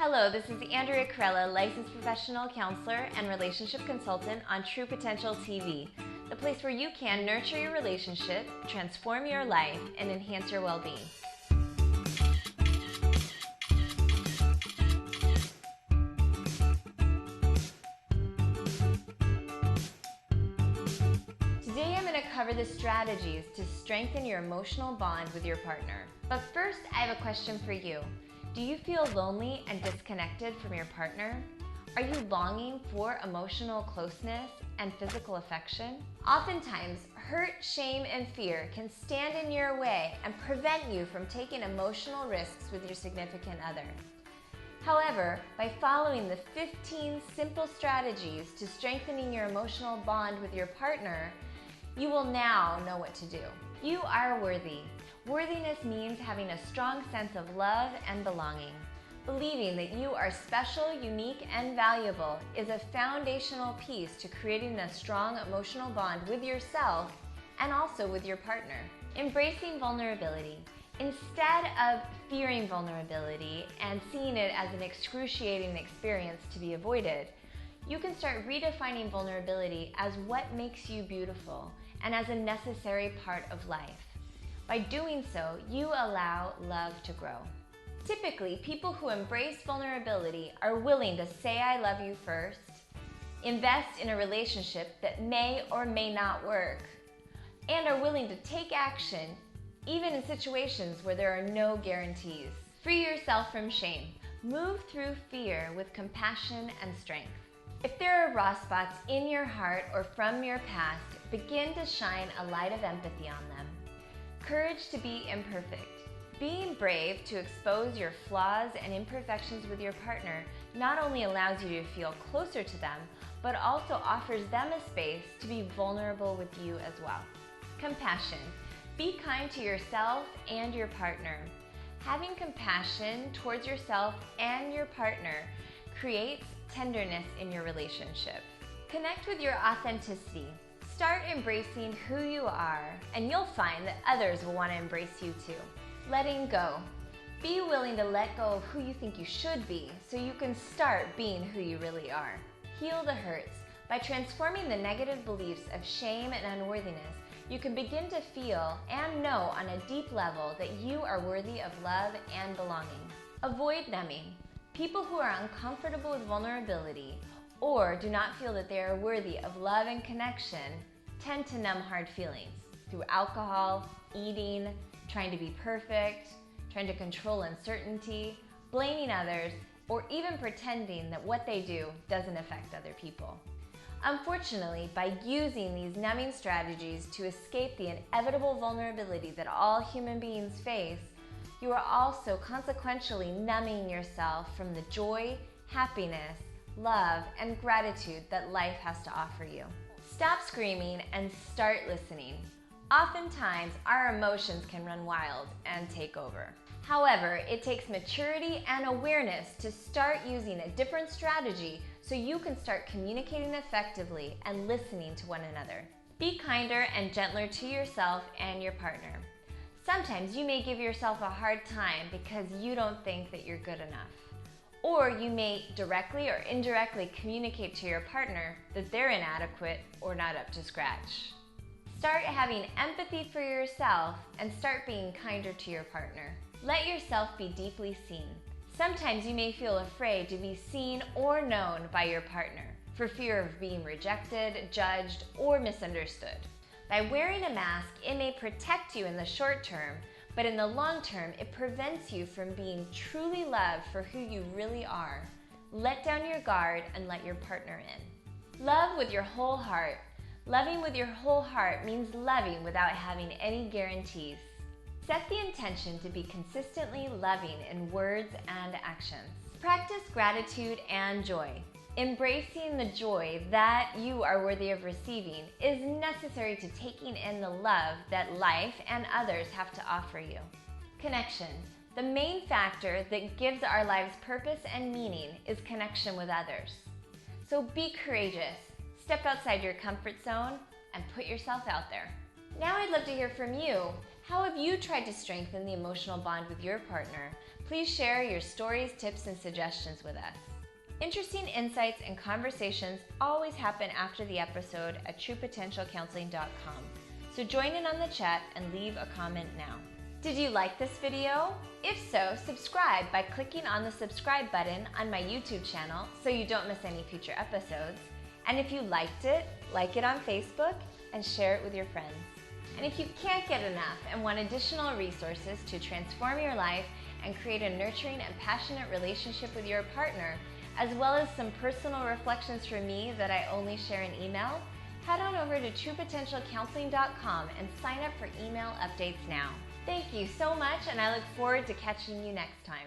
Hello, this is Andrea Corella, licensed professional counselor and relationship consultant on True Potential TV, the place where you can nurture your relationship, transform your life, and enhance your well-being. Today I'm going to cover the strategies to strengthen your emotional bond with your partner. But first, I have a question for you. Do you feel lonely and disconnected from your partner? Are you longing for emotional closeness and physical affection? Oftentimes, hurt, shame, and fear can stand in your way and prevent you from taking emotional risks with your significant other. However, by following the 15 simple strategies to strengthening your emotional bond with your partner, you will now know what to do. You are worthy. Worthiness means having a strong sense of love and belonging. Believing that you are special, unique, and valuable is a foundational piece to creating a strong emotional bond with yourself and also with your partner. Embracing vulnerability. Instead of fearing vulnerability and seeing it as an excruciating experience to be avoided, you can start redefining vulnerability as what makes you beautiful and as a necessary part of life. By doing so, you allow love to grow. Typically, people who embrace vulnerability are willing to say I love you first, invest in a relationship that may or may not work, and are willing to take action even in situations where there are no guarantees. Free yourself from shame. Move through fear with compassion and strength. If there are raw spots in your heart or from your past, begin to shine a light of empathy on them. Courage to be imperfect. Being brave to expose your flaws and imperfections with your partner not only allows you to feel closer to them, but also offers them a space to be vulnerable with you as well. Compassion. Be kind to yourself and your partner. Having compassion towards yourself and your partner creates tenderness in your relationship. Connect with your authenticity. Start embracing who you are, and you'll find that others will want to embrace you too. Letting go. Be willing to let go of who you think you should be so you can start being who you really are. Heal the hurts. By transforming the negative beliefs of shame and unworthiness, you can begin to feel and know on a deep level that you are worthy of love and belonging. Avoid numbing. People who are uncomfortable with vulnerability or do not feel that they are worthy of love and connection tend to numb hard feelings through alcohol, eating, trying to be perfect, trying to control uncertainty, blaming others, or even pretending that what they do doesn't affect other people. Unfortunately, by using these numbing strategies to escape the inevitable vulnerability that all human beings face, you are also consequentially numbing yourself from the joy, happiness, love, and gratitude that life has to offer you. Stop screaming and start listening. Oftentimes, our emotions can run wild and take over. However, it takes maturity and awareness to start using a different strategy so you can start communicating effectively and listening to one another. Be kinder and gentler to yourself and your partner. Sometimes you may give yourself a hard time because you don't think that you're good enough. Or you may directly or indirectly communicate to your partner that they're inadequate or not up to scratch. Start having empathy for yourself and start being kinder to your partner. Let yourself be deeply seen. Sometimes you may feel afraid to be seen or known by your partner for fear of being rejected, judged, or misunderstood. By wearing a mask, it may protect you in the short term, but in the long term, it prevents you from being truly loved for who you really are. Let down your guard and let your partner in. Love with your whole heart. Loving with your whole heart means loving without having any guarantees. Set the intention to be consistently loving in words and actions. Practice gratitude and joy. Embracing the joy that you are worthy of receiving is necessary to taking in the love that life and others have to offer you. Connection. The main factor that gives our lives purpose and meaning is connection with others. So be courageous, step outside your comfort zone, and put yourself out there. Now I'd love to hear from you. How have you tried to strengthen the emotional bond with your partner? Please share your stories, tips, and suggestions with us. Interesting insights and conversations always happen after the episode at truepotentialcounseling.com. So join in on the chat and leave a comment now. Did you like this video? If so, subscribe by clicking on the subscribe button on my YouTube channel so you don't miss any future episodes. And if you liked it, like it on Facebook and share it with your friends. And if you can't get enough and want additional resources to transform your life and create a nurturing and passionate relationship with your partner, as well as some personal reflections from me that I only share in email, head on over to truepotentialcounseling.com and sign up for email updates now. Thank you so much, and I look forward to catching you next time.